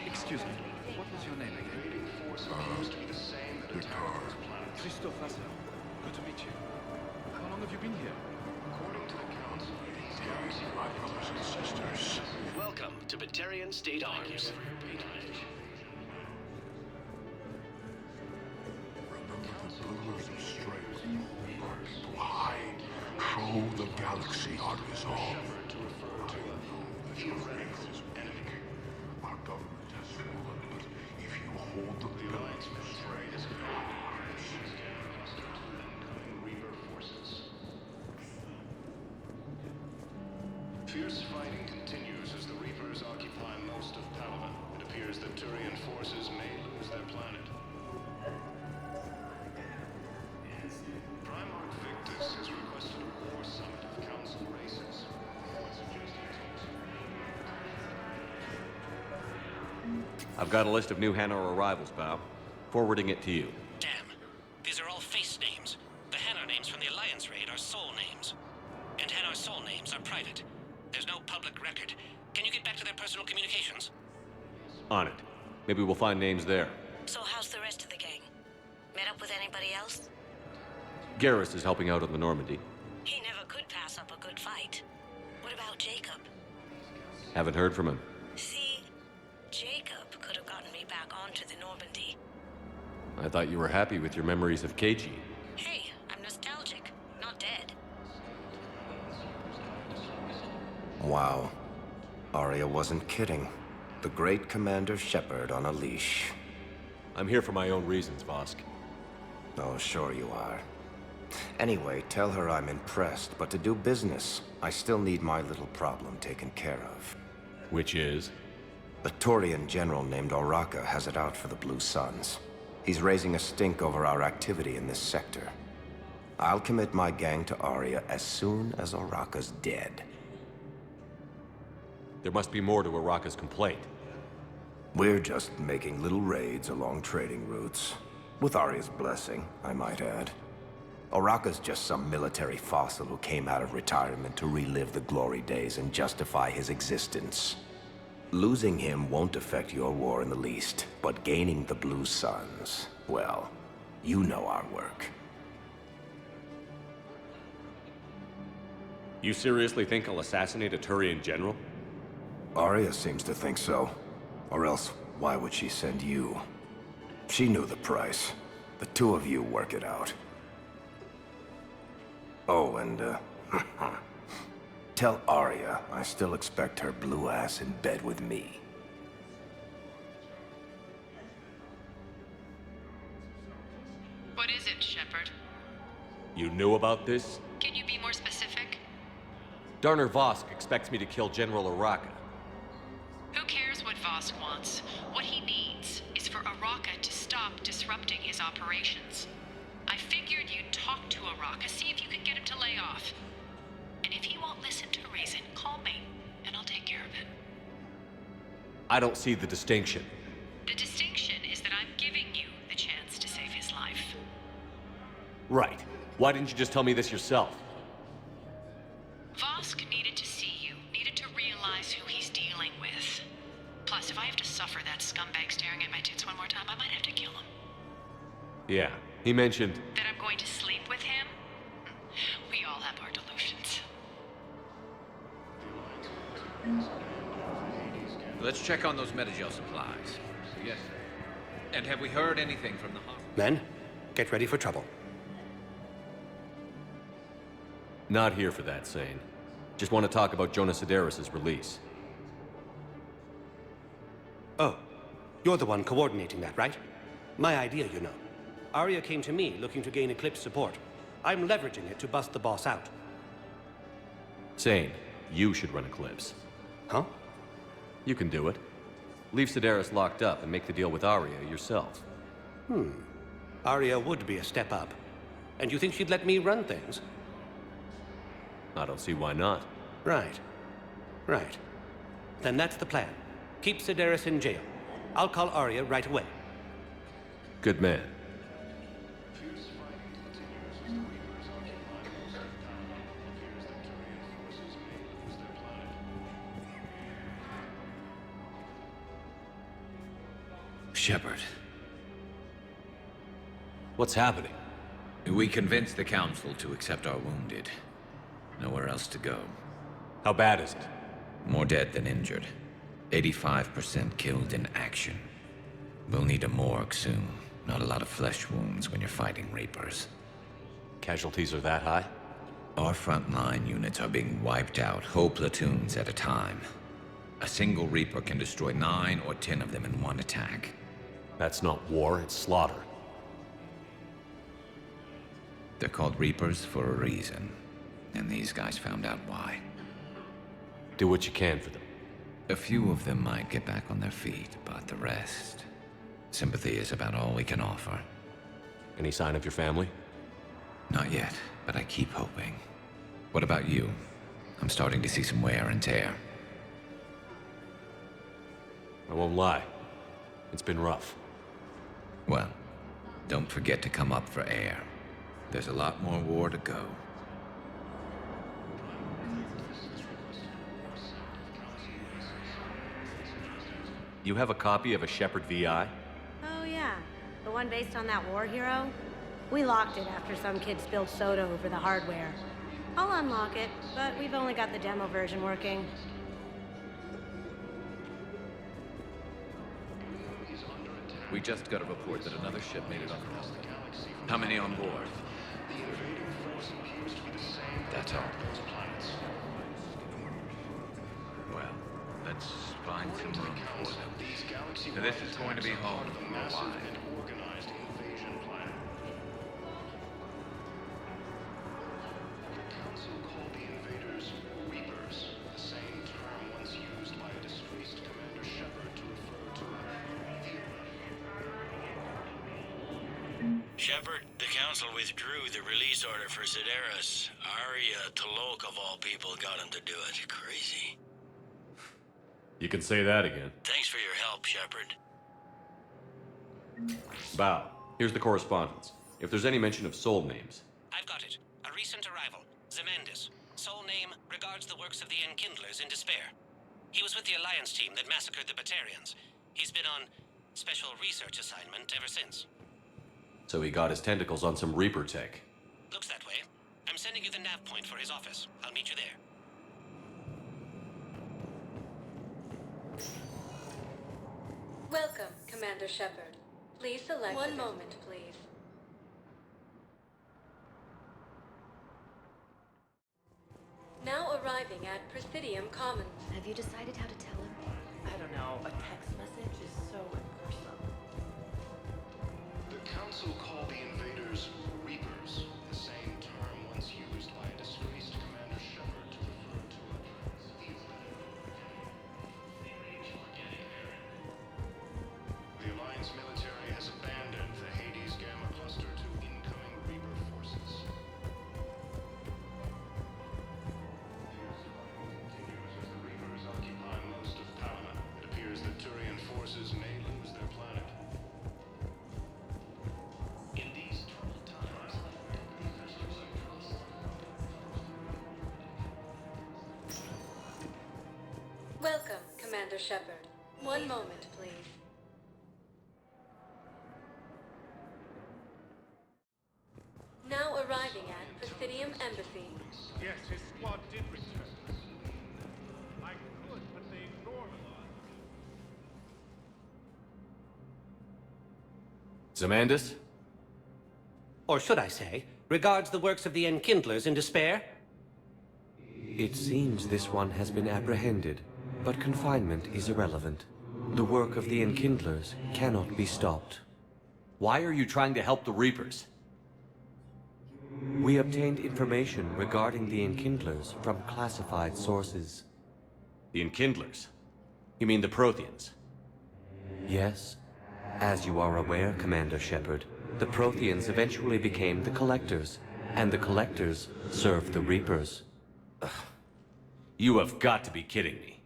Excuse me, what was your name again? Christophe Vassar. Good to meet you. How long have you been here? According to the council, My brothers and sisters. Welcome to Batarian State Arms. Remember the pillars of strength. People high. Show the galaxy our resolve. That your faith is weak. Our government has fallen, but if you hold the pillars of strength, fierce fighting continues as the Reapers occupy most of Palaven. It appears that Turian forces may lose their planet. Primarch Victus has requested a war summit of council races. I've got a list of new Hanar arrivals, Bao. Forwarding it to you. Damn. These are all face names. The Hanar names from the Alliance raid are soul names. And Hanar soul names are private. There's no public record. Can you get back to their personal communications? On it. Maybe we'll find names there. So how's the rest of the gang? Met up with anybody else? Garrus is helping out on the Normandy. He never could pass up a good fight. What about Jacob? Haven't heard from him. See, Jacob could have gotten me back onto the Normandy. I thought you were happy with your memories of KG. Hey, I'm nostalgic, not dead. Wow. Arya wasn't kidding. The great Commander Shepard on a leash. I'm here for my own reasons, Vosk. Oh, sure you are. Anyway, tell her I'm impressed, but to do business, I still need my little problem taken care of. Which is? A Turian general named Oraka has it out for the Blue Suns. He's raising a stink over our activity in this sector. I'll commit my gang to Arya as soon as Oraka's dead. There must be more to Oraka's complaint. We're just making little raids along trading routes. With Arya's blessing, I might add. Oraka's just some military fossil who came out of retirement to relive the glory days and justify his existence. Losing him won't affect your war in the least, but gaining the Blue Suns, well, you know our work. You seriously think I'll assassinate a Turian general? Arya seems to think so. Or else, why would she send you? She knew the price. The two of you work it out. Oh, and, tell Arya I still expect her blue ass in bed with me. What is it, Shepard? You knew about this? Can you be more specific? Darner Vosk expects me to kill General Oraka. Who cares what Vosk wants? What he needs is for Oraka to stop disrupting his operations. I figured you'd talk to Oraka, see if you can get him to lay off. And if he won't listen to reason, call me, and I'll take care of it. I don't see the distinction. The distinction is that I'm giving you the chance to save his life. Right. Why didn't you just tell me this yourself? Vosk needed to see you, needed to realize who he's dealing with. Plus, if I have to suffer that scumbag staring at my tits one more time, I might have to kill him. Yeah, he mentioned... That I'm going to sleep with him? We all have our delusions. Let's check on those Metagel supplies. Yes. And have we heard anything from the hospital? Men, get ready for trouble. Not here for that, Sane. Just want to talk about Jonas Sedaris' release. Oh, you're the one coordinating that, right? My idea, you know. Arya came to me looking to gain Eclipse support. I'm leveraging it to bust the boss out. Sane, you should run Eclipse. Huh? You can do it. Leave Sedaris locked up and make the deal with Arya yourself. Arya would be a step up. And you think she'd let me run things? I don't see why not. Right. Right. Then that's the plan. Keep Sedaris in jail. I'll call Arya right away. Good man. Shepard. What's happening? We convinced the Council to accept our wounded. Nowhere else to go. How bad is it? More dead than injured. 85% killed in action. We'll need a morgue soon. Not a lot of flesh wounds when you're fighting Reapers. Casualties are that high? Our frontline units are being wiped out, whole platoons at a time. A single Reaper can destroy 9 or 10 of them in one attack. That's not war, it's slaughter. They're called Reapers for a reason. And these guys found out why. Do what you can for them. A few of them might get back on their feet, but the rest... Sympathy is about all we can offer. Any sign of your family? Not yet, but I keep hoping. What about you? I'm starting to see some wear and tear. I won't lie. It's been rough. Well, don't forget to come up for air. There's a lot more war to go. You have a copy of a Shepard VI? Oh yeah, the one based on that war hero? We locked it after some kid spilled soda over the hardware. I'll unlock it, but we've only got the demo version working. We just got a report that another ship made it on the coast. How many on board? That's all. Well, let's find some room for them. Now, this is going to be home for a while. Shepard, the Council withdrew the release order for Sedaris. Arya T'Loak, of all people, got him to do it. Crazy. You can say that again. Thanks for your help, Shepard. Bao, here's the correspondence. If there's any mention of soul names. I've got it. A recent arrival. Zemandis. Sole name regards the works of the Enkindlers in despair. He was with the Alliance team that massacred the Batarians. He's been on special research assignment ever since. So he got his tentacles on some Reaper tech. Looks that way. I'm sending you the nav point for his office. I'll meet you there. Welcome, Commander Shepard. Please select... One moment, please. Now arriving at Presidium Commons. Have you decided how to tell him? I don't know. A text message is so impersonal. The Council called the invaders Reapers, the same term once used by a disgraced Commander Shepard to refer to a... The Alliance military has abandoned the Hades Gamma cluster to incoming Reaper forces. Continues as the Reapers occupy most of Palma. It appears that Turian forces may lose their planet. In these troubled times, Welcome, Commander Shepard. One moment, please. Now arriving at Presidium Embassy. Yes, his squad did return. I could, but they ignored a lot. Zemandis? Or should I say, regards the works of the Enkindlers in despair? It seems this one has been apprehended, but confinement is irrelevant. The work of the Enkindlers cannot be stopped. Why are you trying to help the Reapers? We obtained information regarding the Enkindlers from classified sources. The Enkindlers? You mean the Protheans? Yes. As you are aware, Commander Shepard, the Protheans eventually became the Collectors, and the Collectors served the Reapers. Ugh. You have got to be kidding me.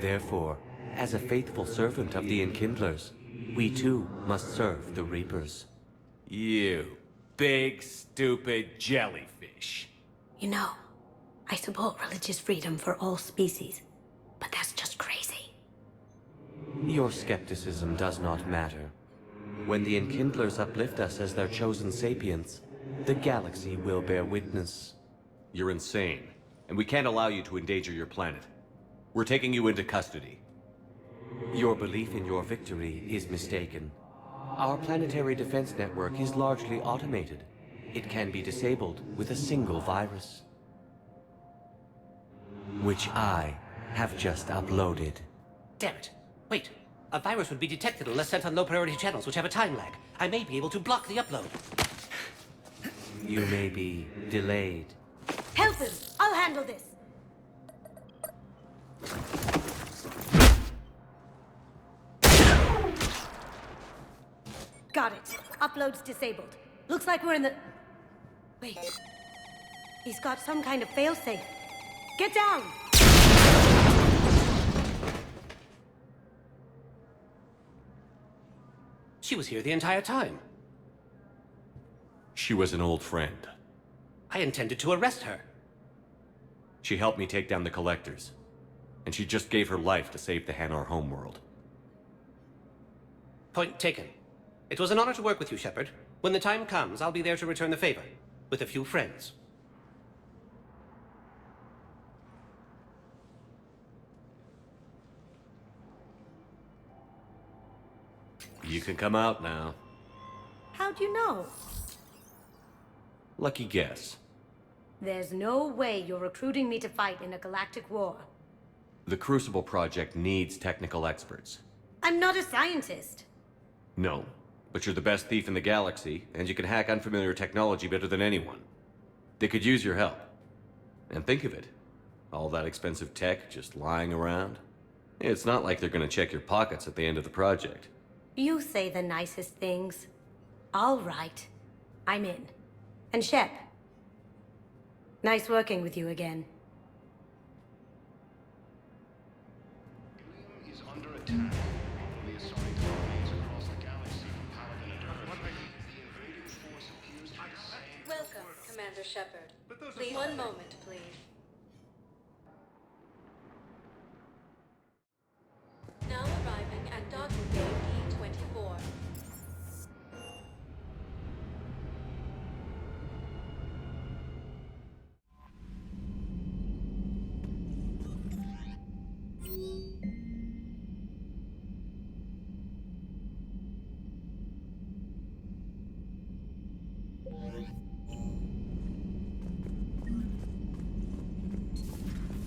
Therefore, as a faithful servant of the Enkindlers, we too must serve the Reapers. You big, stupid jellyfish. You know, I support religious freedom for all species, but that's just crazy. Your skepticism does not matter. When the Enkindlers uplift us as their chosen sapients, the galaxy will bear witness. You're insane, and we can't allow you to endanger your planet. We're taking you into custody. Your belief in your victory is mistaken. Our planetary defense network is largely automated. It can be disabled with a single virus, which I have just uploaded. Damn it. Wait. A virus would be detected unless sent on low-priority channels, which have a time lag. I may be able to block the upload. You may be delayed. Help him! I'll handle this! Got it. Upload's disabled. Looks like we're in the... Wait. He's got some kind of failsafe. Get down! She was here the entire time. She was an old friend. I intended to arrest her. She helped me take down the Collectors. And she just gave her life to save the Hanar homeworld. Point taken. It was an honor to work with you, Shepard. When the time comes, I'll be there to return the favor. With a few friends. You can come out now. How'd you know? Lucky guess. There's no way you're recruiting me to fight in a galactic war. The Crucible Project needs technical experts. I'm not a scientist. No, but you're the best thief in the galaxy, and you can hack unfamiliar technology better than anyone. They could use your help. And think of it. All that expensive tech just lying around. It's not like they're gonna check your pockets at the end of the project. You say the nicest things. All right. I'm in. And Shep. Nice working with you again. Is under attack. The Asari colonies across the galaxy from Paladin and Earth. The invading force appears to be the same. Welcome, Commander Shepard. Please, one moment, please. Now arriving at docking bay E-24.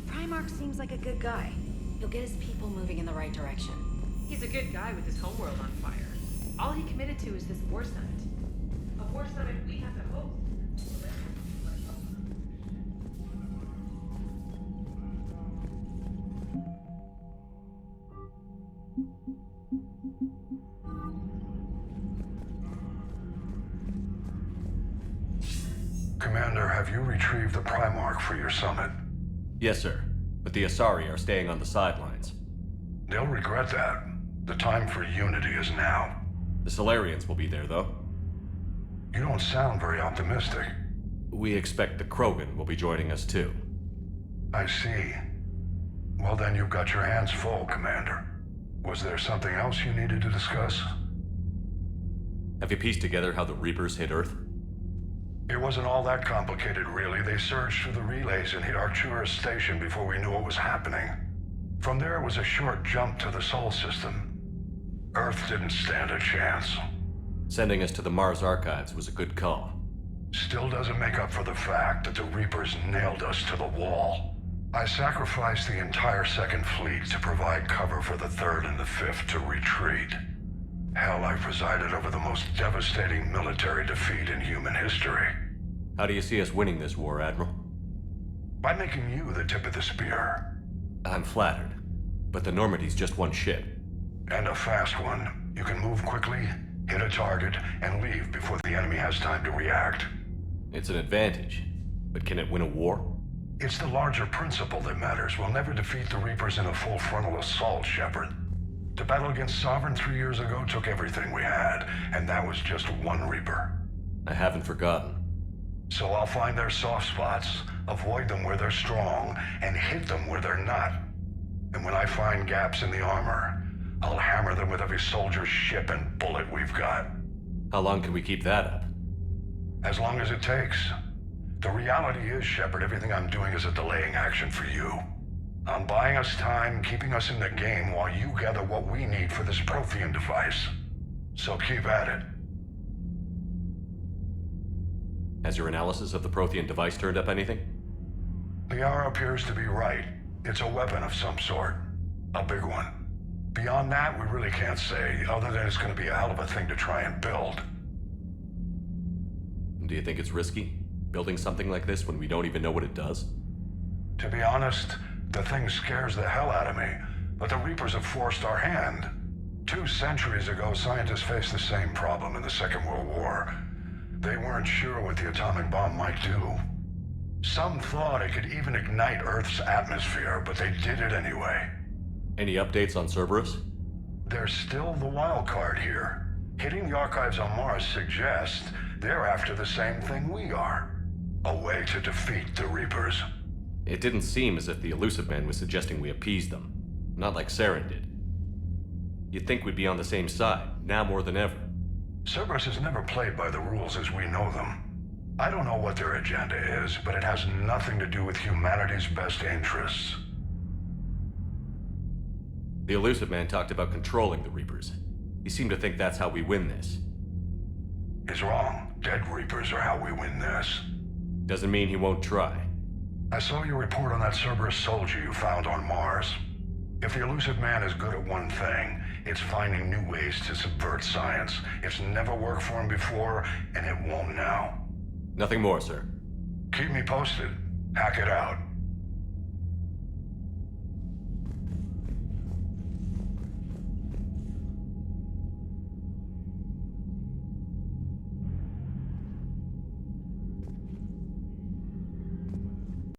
Primarch seems like a good guy. He'll get his people moving in the right direction. He's a good guy with his homeworld on fire. All he committed to is this war summit. A war summit we have to host. Commander, have you retrieved the Primarch for your summit? Yes, sir. But the Asari are staying on the sidelines. They'll regret that. The time for unity is now. The Solarians will be there, though. You don't sound very optimistic. We expect the Krogan will be joining us, too. I see. Well, then you've got your hands full, Commander. Was there something else you needed to discuss? Have you pieced together how the Reapers hit Earth? It wasn't all that complicated, really. They surged through the relays and hit Arcturus Station before we knew what was happening. From there, it was a short jump to the Sol system. Earth didn't stand a chance. Sending us to the Mars Archives was a good call. Still doesn't make up for the fact that the Reapers nailed us to the wall. I sacrificed the entire Second Fleet to provide cover for the Third and the Fifth to retreat. Hell, I presided over the most devastating military defeat in human history. How do you see us winning this war, Admiral? By making you the tip of the spear. I'm flattered, but the Normandy's just one ship. And a fast one. You can move quickly, hit a target, and leave before the enemy has time to react. It's an advantage, but can it win a war? It's the larger principle that matters. We'll never defeat the Reapers in a full frontal assault, Shepard. The battle against Sovereign 3 years ago took everything we had, and that was just one Reaper. I haven't forgotten. So I'll find their soft spots, avoid them where they're strong, and hit them where they're not. And when I find gaps in the armor, I'll hammer them with every soldier, ship, and bullet we've got. How long can we keep that up? As long as it takes. The reality is, Shepard, everything I'm doing is a delaying action for you. I'm buying us time, keeping us in the game while you gather what we need for this Prothean device. So keep at it. Has your analysis of the Prothean device turned up anything? Liara appears to be right. It's a weapon of some sort. A big one. Beyond that, we really can't say, other than it's going to be a hell of a thing to try and build. Do you think it's risky, building something like this when we don't even know what it does? To be honest, the thing scares the hell out of me, but the Reapers have forced our hand. 2 centuries ago, scientists faced the same problem in the Second World War. They weren't sure what the atomic bomb might do. Some thought it could even ignite Earth's atmosphere, but they did it anyway. Any updates on Cerberus? They're still the wild card here. Hitting the archives on Mars suggests they're after the same thing we are. A way to defeat the Reapers. It didn't seem as if the Elusive Man was suggesting we appease them. Not like Saren did. You'd think we'd be on the same side, now more than ever. Cerberus has never played by the rules as we know them. I don't know what their agenda is, but it has nothing to do with humanity's best interests. The Elusive Man talked about controlling the Reapers. He seemed to think that's how we win this. He's wrong. Dead Reapers are how we win this. Doesn't mean he won't try. I saw your report on that Cerberus soldier you found on Mars. If the Elusive Man is good at one thing, it's finding new ways to subvert science. It's never worked for him before, and it won't now. Nothing more, sir. Keep me posted. Hack it out.